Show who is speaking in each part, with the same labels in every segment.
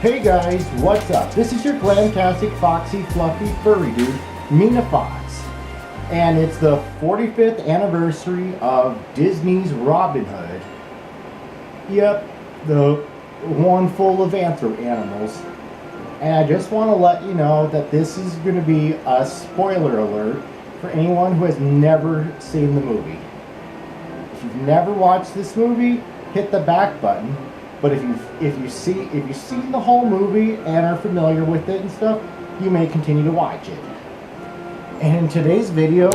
Speaker 1: Hey guys, what's up? This is your glamtastic, foxy, fluffy, furry dude, Mina Fox. And it's the 45th anniversary of Disney's Robin Hood. Yep, the one full of anthro animals. And I just want to let you know that this is going to be a spoiler alert for anyone who has never seen the movie. If you've never watched this movie, hit the back button. But if you've seen the whole movie and are familiar with it and stuff, you may continue to watch it. And in today's video,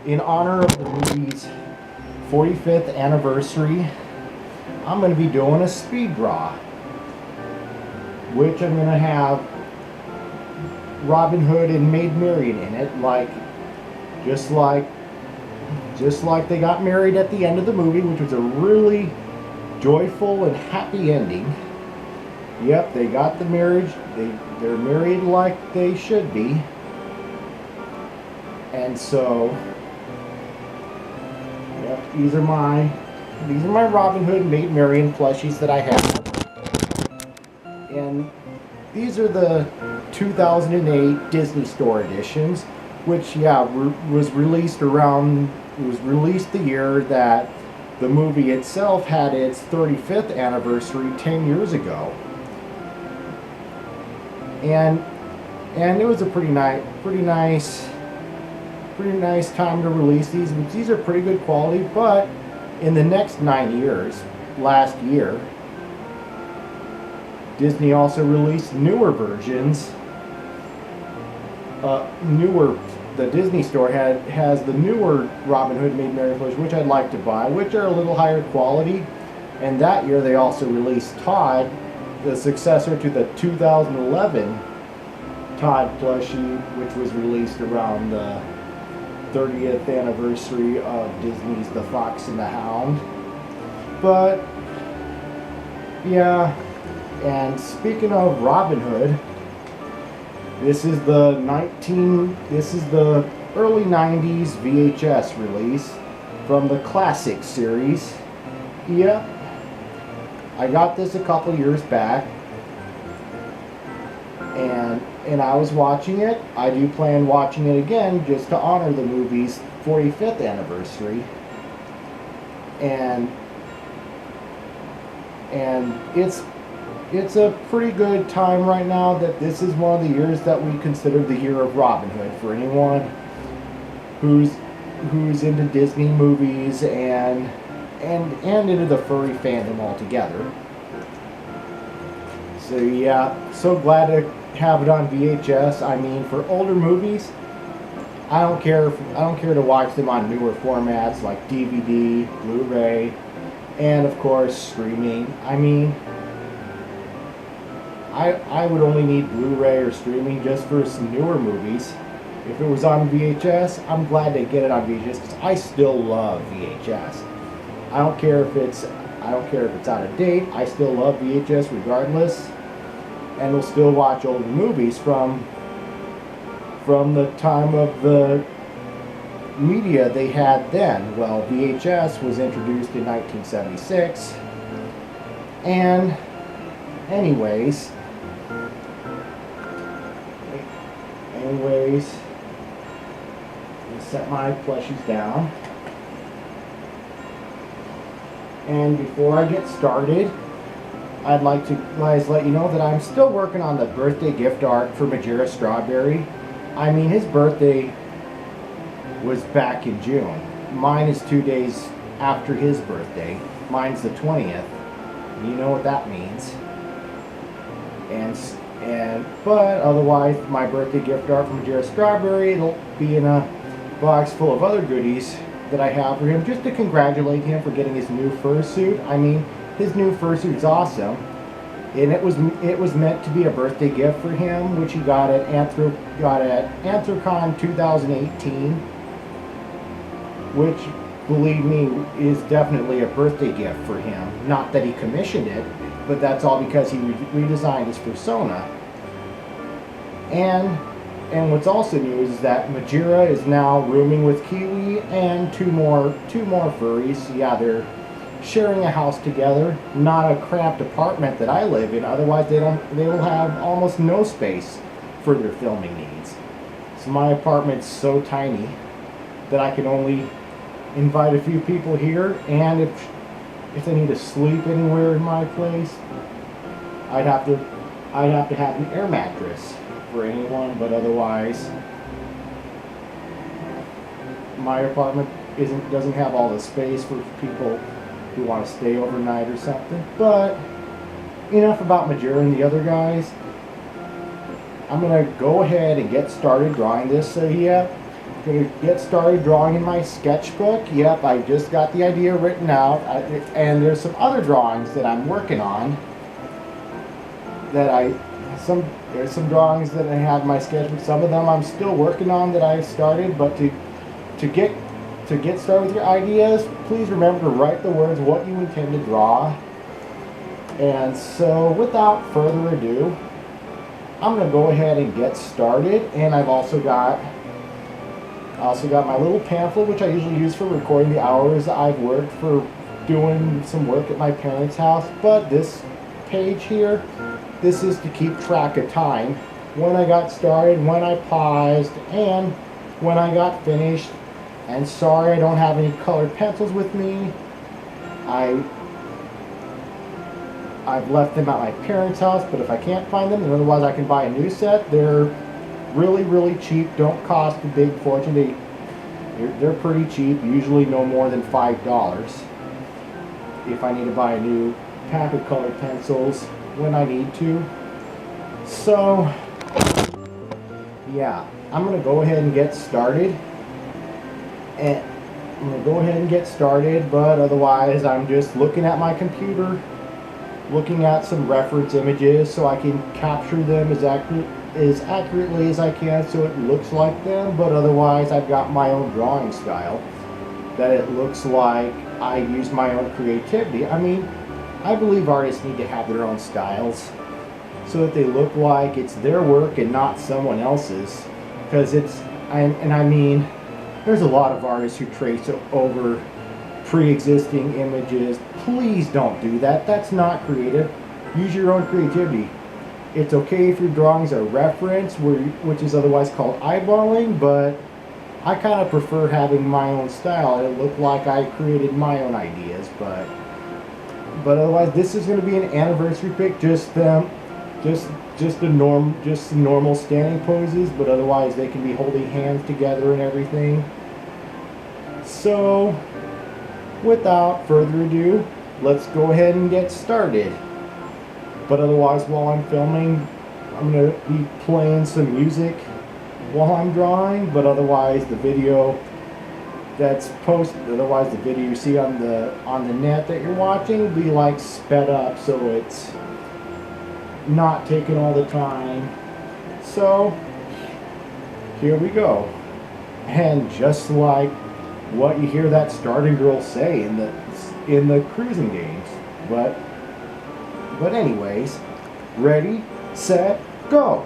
Speaker 1: in honor of the movie's 45th anniversary, I'm going to be doing a speed draw, which I'm going to have Robin Hood and Maid Marian in it, just like they got married at the end of the movie, which was a really joyful and happy ending. Yep, they got the marriage. They're married like they should be. And so, yep, these are my Robin Hood Maid Marian plushies that I have. And these are the 2008 Disney Store editions, which was released the year that the movie itself had its 35th anniversary 10 years ago. And it was a pretty nice time to release these. These are pretty good quality, but in the next 9 years, last year, Disney also released newer versions. The Disney Store has the newer Robin Hood Maid Marian plushies, which I'd like to buy, which are a little higher quality. And that year they also released Todd, the successor to the 2011 Todd plushie, which was released around the 30th anniversary of Disney's The Fox and the Hound. But yeah, and speaking of Robin Hood, this is the early 90s VHS release from the classic series. Yep. I got this a couple years back, and I was watching it. I do plan watching it again just to honor the movie's 45th anniversary. And it's a pretty good time right now that this is one of the years that we consider the year of Robin Hood for anyone who's into Disney movies and into the furry fandom altogether. So yeah, so glad to have it on VHS. I mean, for older movies, I don't care to watch them on newer formats like DVD, Blu-ray, and of course streaming. I mean, I would only need Blu-ray or streaming just for some newer movies. If it was on VHS, I'm glad to get it on VHS because I still love VHS. I don't care if it's out of date. I still love VHS regardless, and will still watch older movies from the time of the media they had then. Well, VHS was introduced in 1976, and anyways, I'll set my plushies down. And before I get started, I'd like to let you know that I'm still working on the birthday gift art for Majira Strawberry. I mean, his birthday was back in June. Mine is 2 days after his birthday. Mine's the 20th. You know what that means. But otherwise, my birthday gift art from Majira Strawberry, it'll be in a box full of other goodies that I have for him, just to congratulate him for getting his new fursuit. I mean, his new fursuit's awesome, and it was meant to be a birthday gift for him, which he got at Anthrocon 2018, which, believe me, is definitely a birthday gift for him. Not that he commissioned it, but that's all because he redesigned his persona. And what's also new is that Majira is now rooming with Kiwi and two more furries. Yeah, sharing a house together, not a cramped apartment that I live in. Otherwise, they will have almost no space for their filming needs. So my apartment's so tiny that I can only invite a few people here, and if they need to sleep anywhere in my place, I'd have to have an air mattress for anyone, but otherwise my apartment doesn't have all the space for people who want to stay overnight or something. But enough about Majora and the other guys. I'm gonna go ahead and get started drawing this. So yeah, I'm gonna get started drawing in my sketchbook. Yep, I just got the idea written out, and there's some other drawings that I'm working on. There's some drawings that I have in my sketchbook. Some of them I'm still working on that I've started. But to get started with your ideas, please remember to write the words what you intend to draw. And so without further ado, I'm going to go ahead and get started. And I've also got my little pamphlet, which I usually use for recording the hours I've worked for doing some work at my parents' house. But this page here, this is to keep track of time, when I got started, when I paused, and when I got finished. And sorry I don't have any colored pencils with me. I've left them at my parents' house, but if I can't find them, then otherwise I can buy a new set. They're really, really cheap, don't cost a big fortune. They're pretty cheap, usually no more than $5 if I need to buy a new pack of colored pencils when I need to. So yeah, I'm gonna go ahead and get started. But otherwise I'm just looking at my computer, looking at some reference images so I can capture them as accurately as I can so it looks like them. But otherwise I've got my own drawing style that it looks like I use my own creativity. I mean, I believe artists need to have their own styles so that they look like it's their work and not someone else's. Because I mean, there's a lot of artists who trace over pre-existing images. Please don't do that. That's not creative. Use your own creativity. It's okay if your drawings are reference, which is otherwise called eyeballing, but I kind of prefer having my own style. It looked like I created my own ideas, but otherwise this is going to be an anniversary pic. Just normal standing poses, but otherwise they can be holding hands together and everything. So without further ado, let's go ahead and get started. But otherwise, while I'm filming, I'm going to be playing some music while I'm drawing. But otherwise the video the video you see on the net that you're watching will be like sped up, so it's not taking all the time. So here we go. And just like what you hear that starting girl say in the cruising games. But anyways, ready, set, go.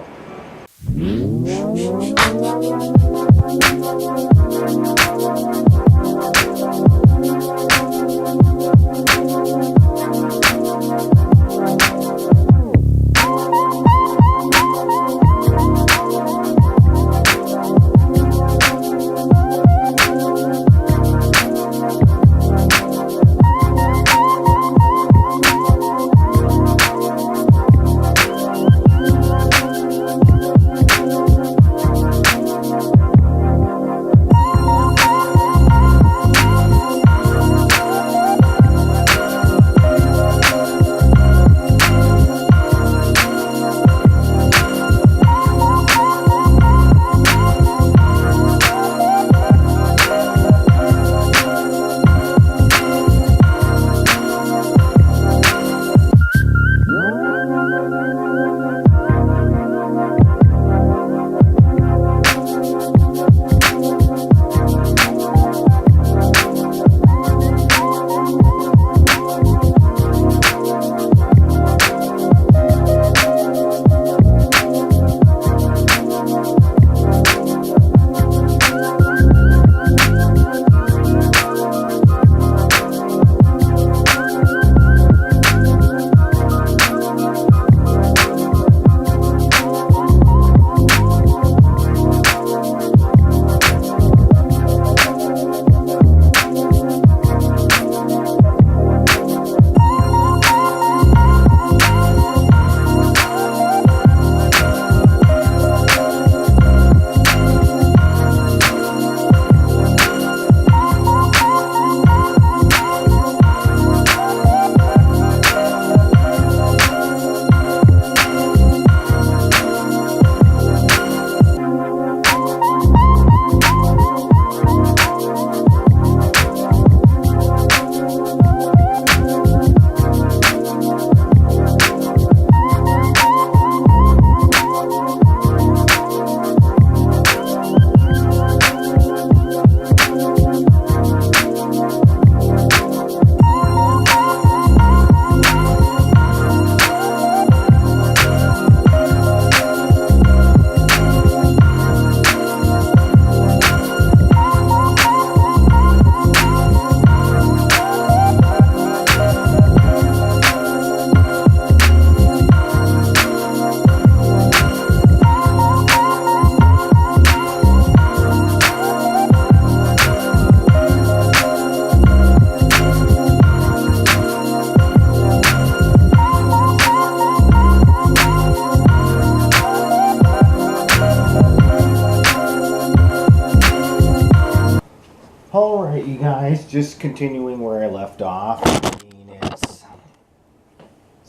Speaker 1: Alright, you guys, just continuing where I left off. I mean, it's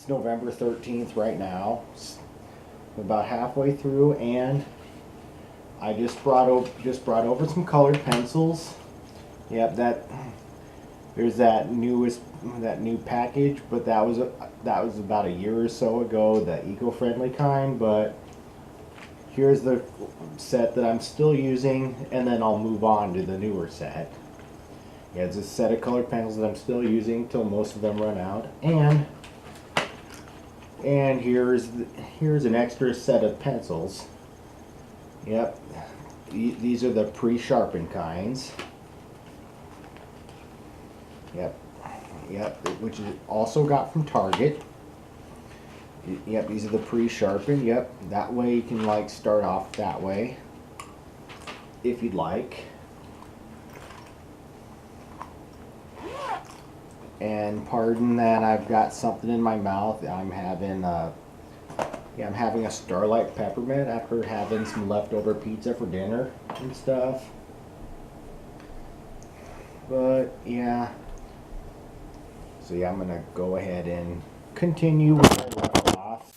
Speaker 1: November 13th right now. It's about halfway through, and I just brought over some colored pencils. Yep, there's that new package, but that was about a year or so ago, the eco-friendly kind. But here's the set that I'm still using, and then I'll move on to the newer set. Yeah, it's a set of colored pencils that I'm still using till most of them run out, and here's an extra set of pencils. Yep, these are the pre-sharpened kinds. Yep, which is also got from Target. Yep, these are the pre-sharpened. Yep, that way you can like start off that way if you'd like. And pardon that I've got something in my mouth. I'm having a Starlight Peppermint after having some leftover pizza for dinner and stuff. But yeah. So yeah, I'm gonna go ahead and continue where I left off.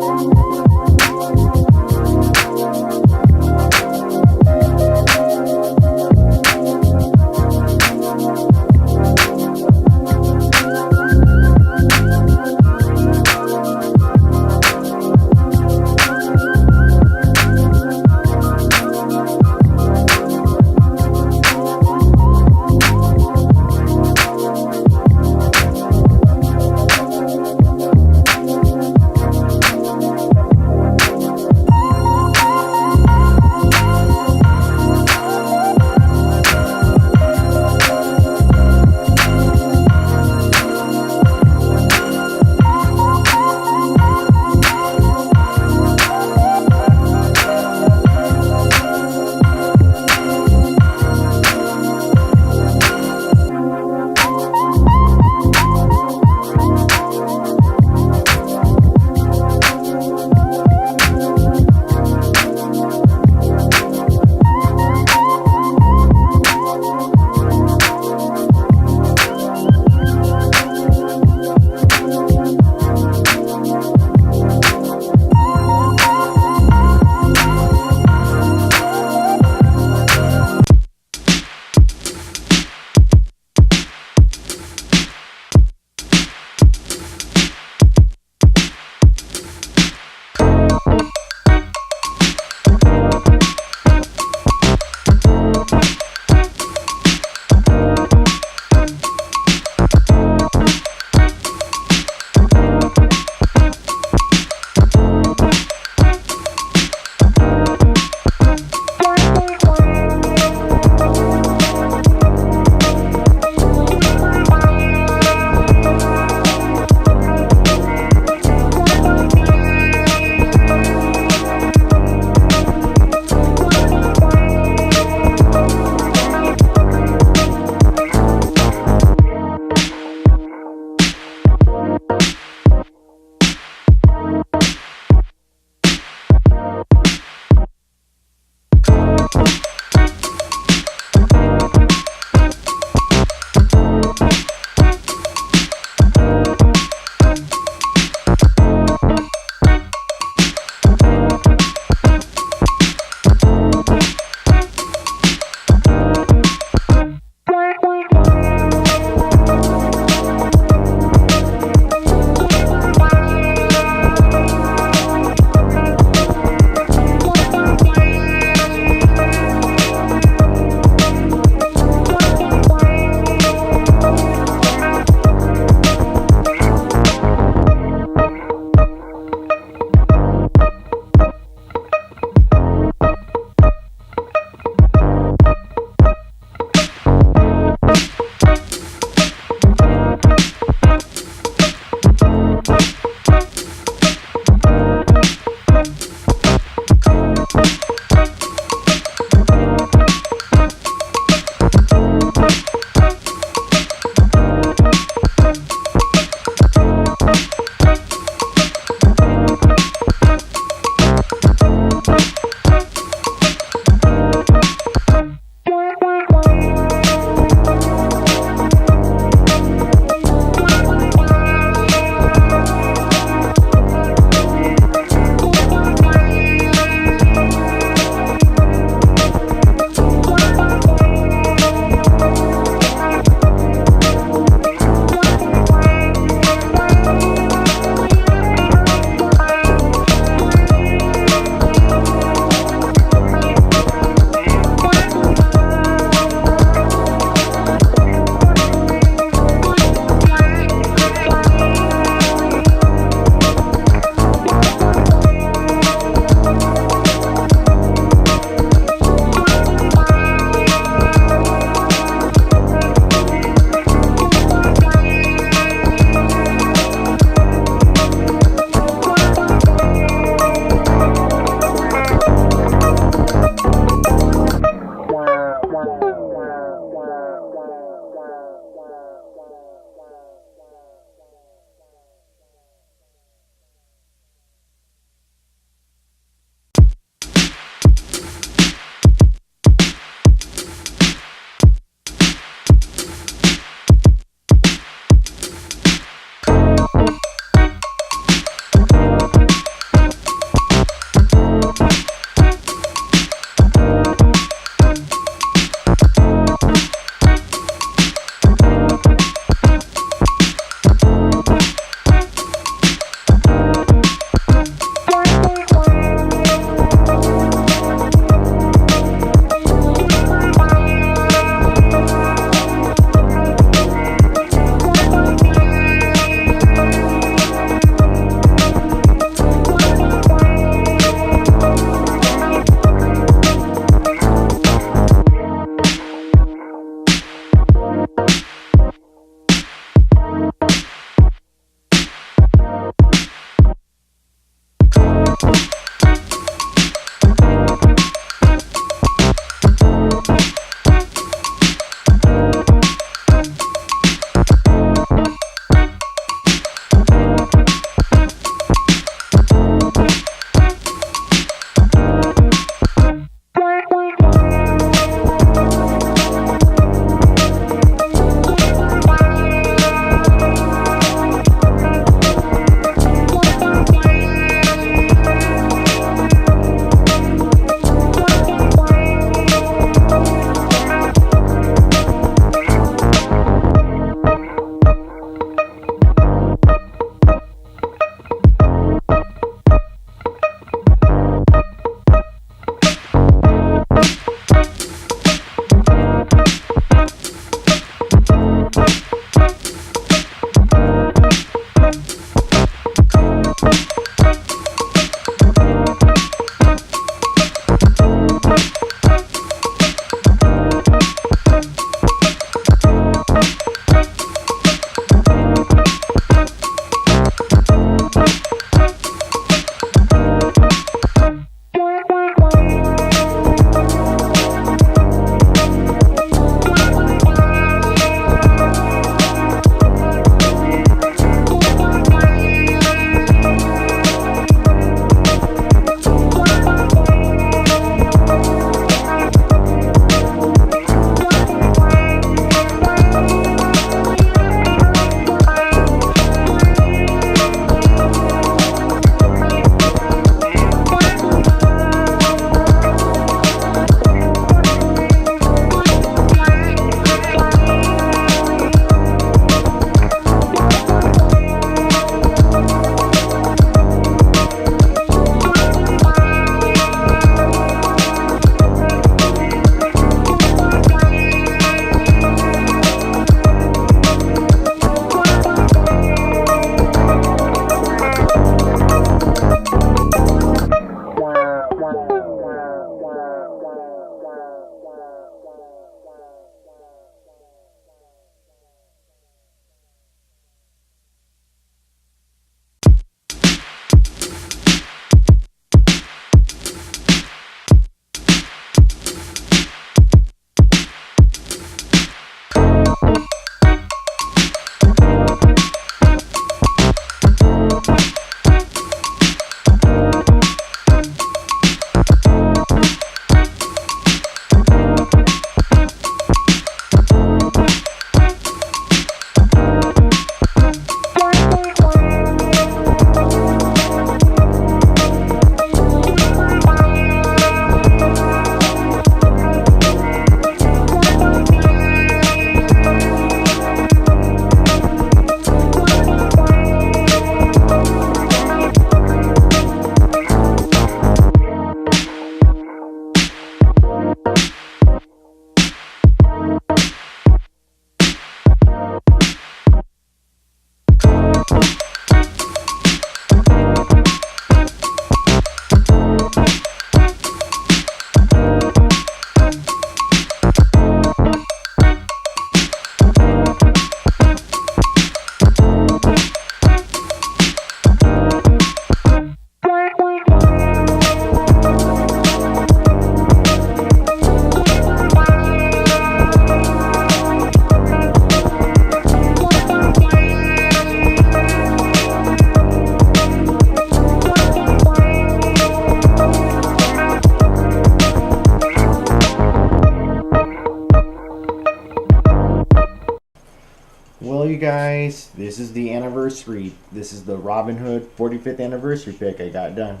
Speaker 1: you guys, this is the anniversary. This is the Robin Hood 45th anniversary pick I got done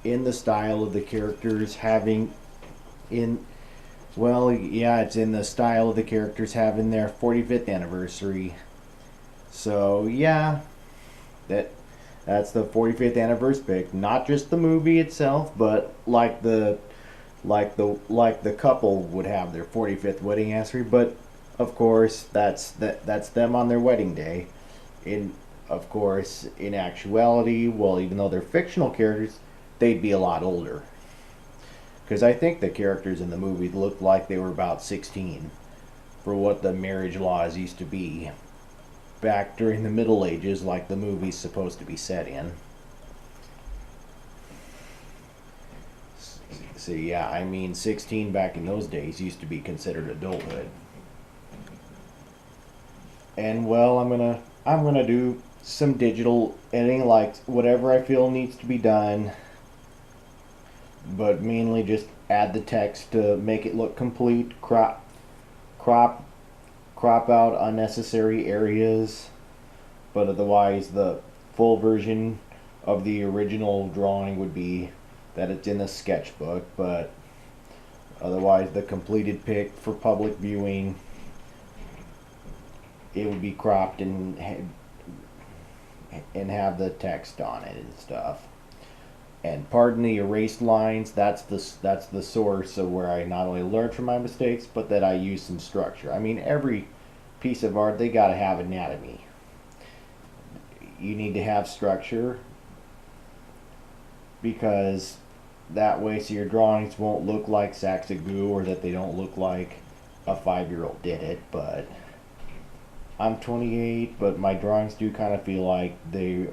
Speaker 1: in the style of the characters having in well, yeah, it's in the style of the characters having their 45th anniversary. So yeah, that's the 45th anniversary pick. Not just the movie itself, but like the couple would have their 45th wedding anniversary. But of course, that's them on their wedding day. Of course, in actuality, well, even though they're fictional characters, they'd be a lot older. Because I think the characters in the movie looked like they were about 16 for what the marriage laws used to be back during the Middle Ages, like the movie's supposed to be set in. So yeah, I mean 16 back in those days used to be considered adulthood. And well, I'm gonna do some digital editing, like whatever I feel needs to be done, but mainly just add the text to make it look complete, crop out unnecessary areas, but otherwise the full version of the original drawing would be that it's in the sketchbook, but otherwise the completed pic for public viewing, it would be cropped and have the text on it and stuff. And pardon the erased lines, that's the source of where I not only learned from my mistakes, but that I use some structure. I mean, every piece of art, they gotta have anatomy. You need to have structure, because that way so your drawings won't look like sacks of goo, or that they don't look like a 5-year-old did it. But I'm 28, but my drawings do kind of feel like they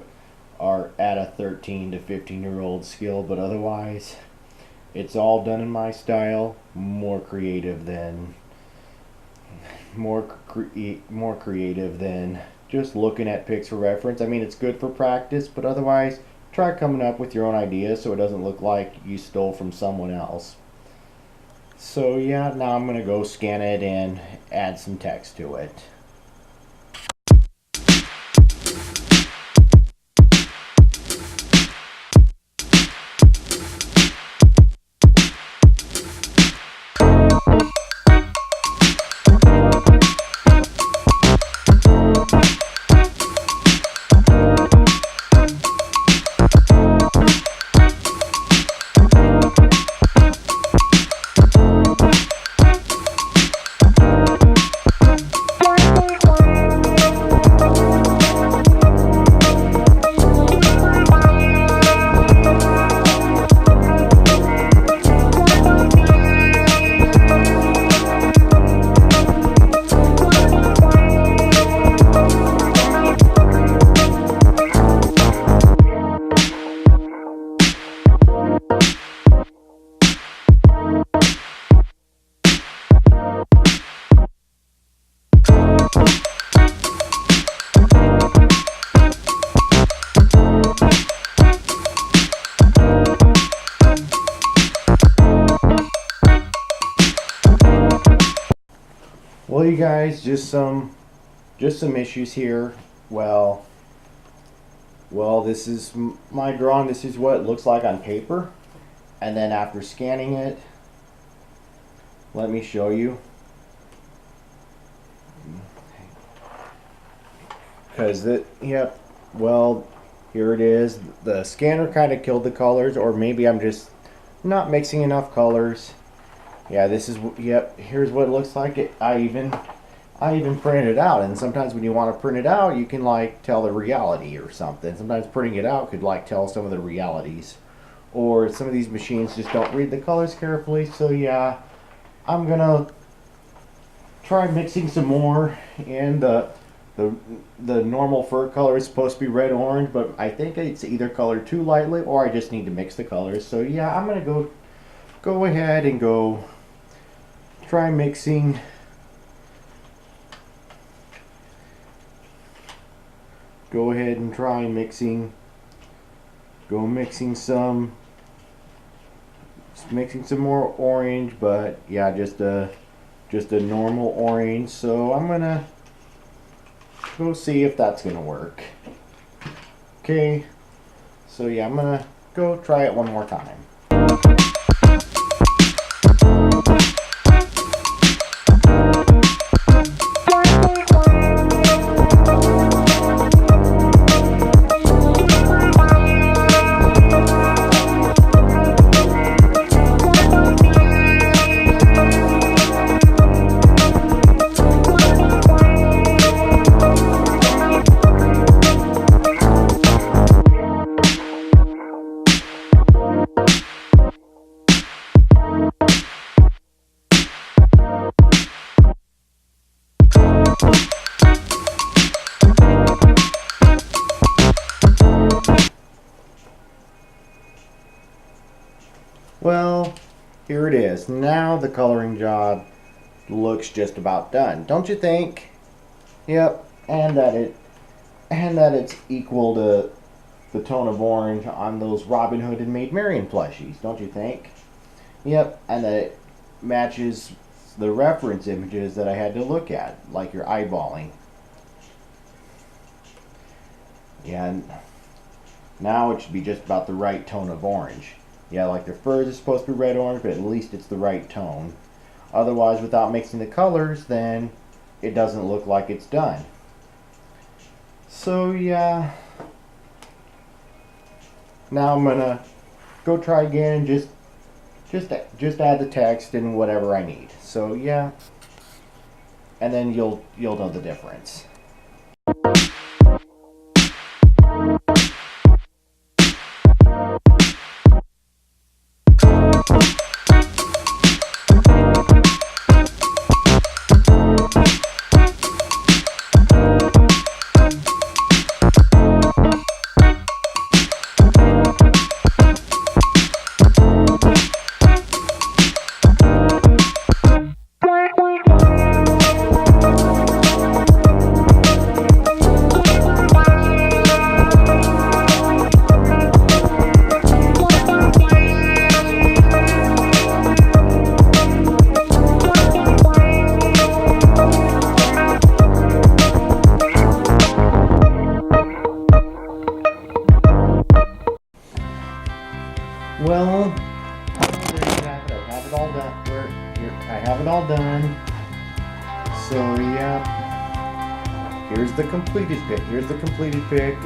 Speaker 1: are at a 13 to 15-year-old skill, but otherwise it's all done in my style, more creative than just looking at pics for reference. I mean, it's good for practice, but otherwise try coming up with your own ideas so it doesn't look like you stole from someone else. So yeah, now I'm gonna go scan it and add some text to it. Well, you guys, just some issues here. Well, this is my drawing. This is what it looks like on paper, and then after scanning it, let me show you. Yep. Well, here it is. The scanner kind of killed the colors, or maybe I'm just not mixing enough colors. Yeah, this is, yep, here's what it looks like. I even printed it out, and sometimes when you want to print it out, you can like tell the reality or something. Sometimes printing it out could like tell some of the realities. Or some of these machines just don't read the colors carefully. So yeah, I'm gonna try mixing some more. And the normal fur color is supposed to be red orange, but I think it's either colored too lightly or I just need to mix the colors. So yeah, I'm gonna go ahead and try mixing mixing some more orange, but yeah, just a normal orange. So I'm gonna go see if that's gonna work. Okay, so yeah, I'm gonna go try it one more time. Well, here it is. Now the coloring job looks just about done, don't you think? Yep, and that it's equal to the tone of orange on those Robin Hood and Maid Marian plushies, don't you think? Yep, and that it matches the reference images that I had to look at, like your eyeballing. Yeah, and now it should be just about the right tone of orange. Yeah, like their furs is supposed to be red orange, but at least it's the right tone. Otherwise, without mixing the colors, then it doesn't look like it's done. So yeah, now I'm gonna go try again and just add the text and whatever I need. So yeah, and then you'll know the difference. Well, there you have it. I have it all done. I have it all done. So yeah, here's the completed pic. Here's the completed pic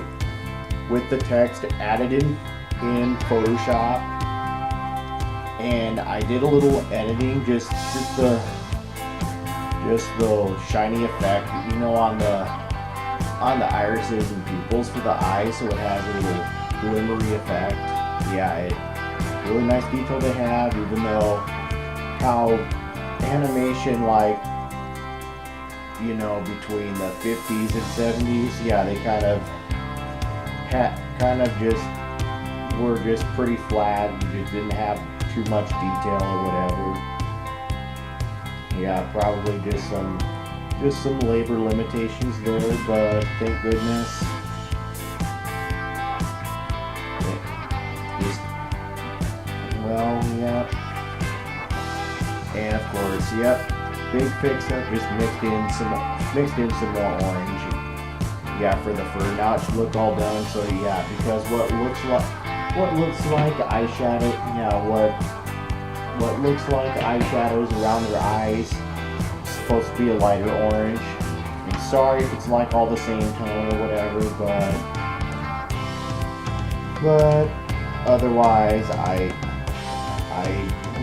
Speaker 1: with the text added in Photoshop, and I did a little editing, just the shiny effect, you know, on the irises and pupils for the eyes, so it has a little glimmery effect. Yeah, really nice detail to have, even though how animation, like, you know, between the 50s and 70s, yeah, they kind of just were just pretty flat, just didn't have too much detail or whatever. Yeah, probably just some labor limitations there, but thank goodness. Well, yeah. And of course, yep, big fix-up, just mixed in some more orange. Yeah, for the fur. Now it should look all done. So yeah, because what looks like eyeshadow, yeah, what looks like eyeshadows around their eyes is supposed to be a lighter orange. I'm sorry if it's like all the same tone or whatever, but otherwise, I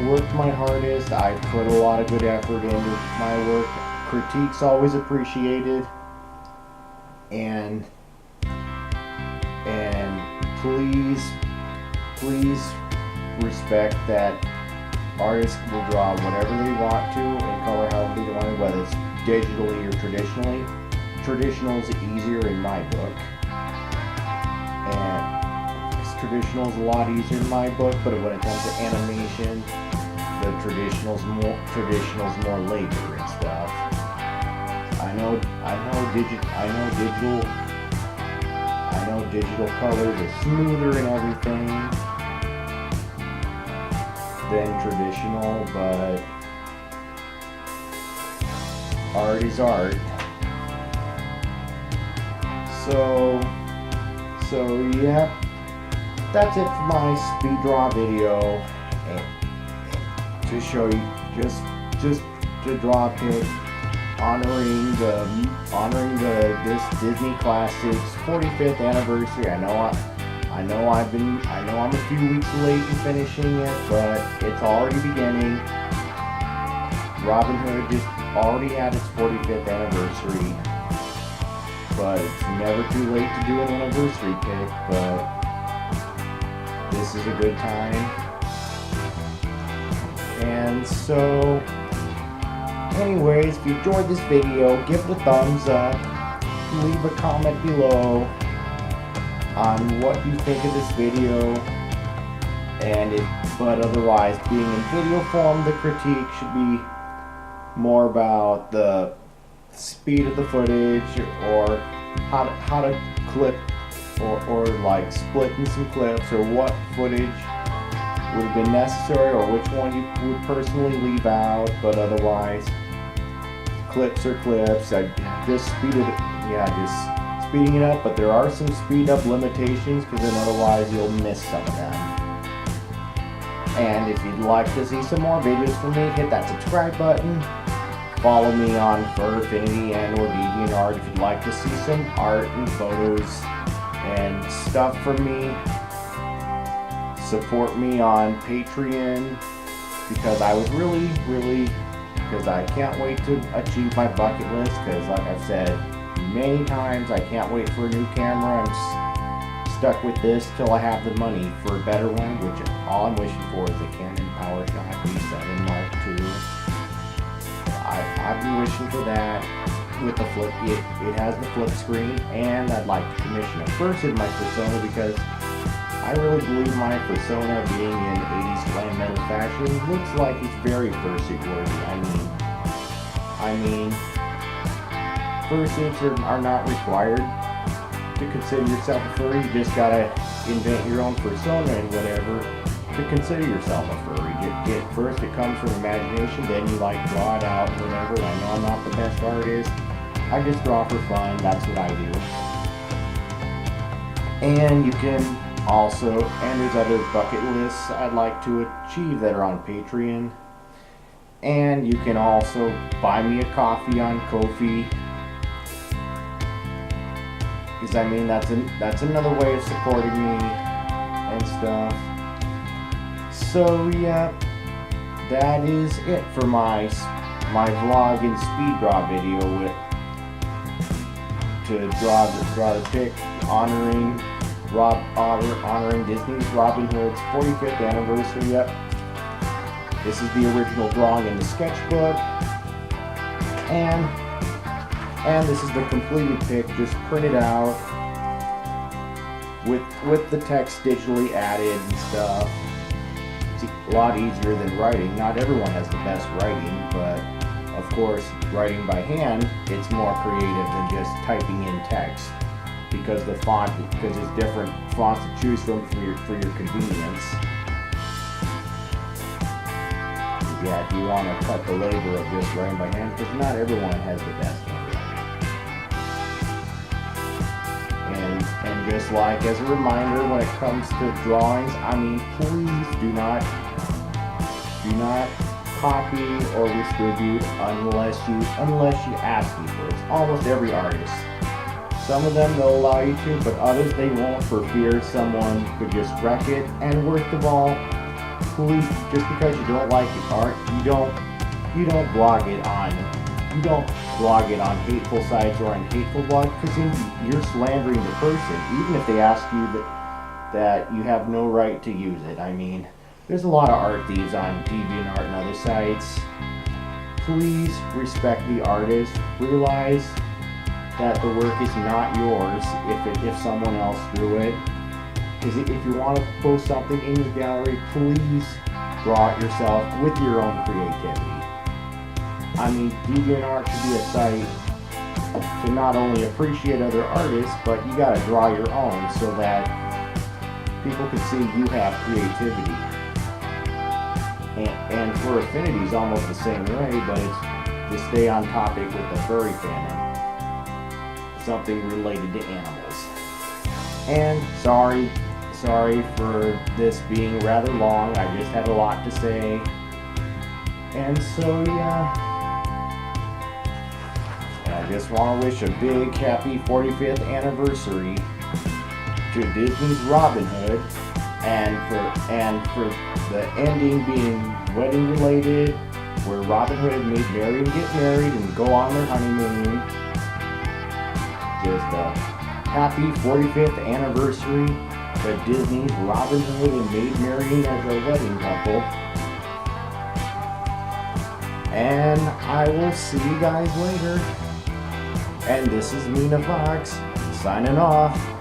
Speaker 1: worked my hardest. I put a lot of good effort into my work. Critique's always appreciated, and please respect that artists will draw whatever they want to and color however they want it, whether it's digitally or traditionally. Traditional is easier in my book, and traditional is a lot easier in my book, but when it comes to animation, the traditional's more labor and stuff. I know digital colors are smoother and everything than traditional, but art is art. So yeah, that's it for my speed draw video. And to show you just to draw a pic honoring this Disney Classics 45th anniversary. I know I'm a few weeks late in finishing it, but it's already beginning. Robin Hood just already had its 45th anniversary, but it's never too late to do an anniversary pic, but this is a good time. And so anyways, if you enjoyed this video, give it a thumbs up, leave a comment below on what you think of this video, but otherwise, being in video form, the critique should be more about the speed of the footage, or how to clip, or like splitting some clips, or what footage would have been necessary, or which one you would personally leave out. But otherwise, clips are clips. I just speeding it up, but there are some speed up limitations, because then otherwise you'll miss some of them. And if you'd like to see some more videos from me, hit that subscribe button. Follow me on Furfinity and or DeviantArt if you'd like to see some art and photos and stuff from me. Support me on Patreon, because I would because I can't wait to achieve my bucket list, because like I've said many times, I can't wait for a new camera. I'm stuck with this till I have the money for a better one, which all I'm wishing for is a Canon PowerShot V7 Mark II. I've been wishing for that with the flip. It has the flip screen, and I'd like to commission a person my persona, because I really believe my persona, being in 80s glam metal fashion, looks like it's very fursuit worthy. I mean, fursuits are not required to consider yourself a furry. You just gotta invent your own persona and whatever to consider yourself a furry. First it comes from imagination, then you like draw it out and whatever. I know I'm not the best artist. I just draw for fun. That's what I do. And you can also, and there's other bucket lists I'd like to achieve that are on Patreon. And you can also buy me a coffee on Ko-fi, because I mean that's another way of supporting me and stuff. So yeah, that is it for my vlog and speed draw video to draw the pic honoring Disney's Robin Hood's 45th anniversary. Yep, this is the original drawing in the sketchbook, and this is the completed pic, just printed out with the text digitally added and stuff. It's a lot easier than writing. Not everyone has the best writing, but of course, writing by hand, it's more creative than just typing in text, because there's different fonts to choose from for your convenience. Yeah, if you want to cut the labor of just writing by hand, because not everyone has the best handwriting. And just like as a reminder, when it comes to drawings, I mean, please do not copy or distribute unless you ask me for it. It's almost every artist. Some of them they'll allow you to, but others they won't, for fear someone could just wreck it. And worst of all, please, just because you don't like the art, you don't blog it on hateful sites or on hateful blogs, because you're slandering the person, even if they ask you that you have no right to use it. I mean, there's a lot of art thieves on DeviantArt and other sites. Please respect the artist. Realize that the work is not yours if someone else drew it. Because if you want to post something in your gallery, please draw it yourself with your own creativity. I mean, DeviantArt should be a site to not only appreciate other artists, but you gotta draw your own so that people can see you have creativity. And for Affinity is almost the same way, but it's to stay on topic with the furry fandom. something related to animals. And sorry for this being rather long. I just had a lot to say. And so yeah, I just want to wish a big happy 45th anniversary to Disney's Robin Hood, and for the ending being wedding related, where Robin Hood and Maid Marian get married and go on their honeymoon. Just a happy 45th anniversary to Disney's Robin Hood and Maid Marian as a wedding couple. And I will see you guys later. And this is Mina Fox signing off.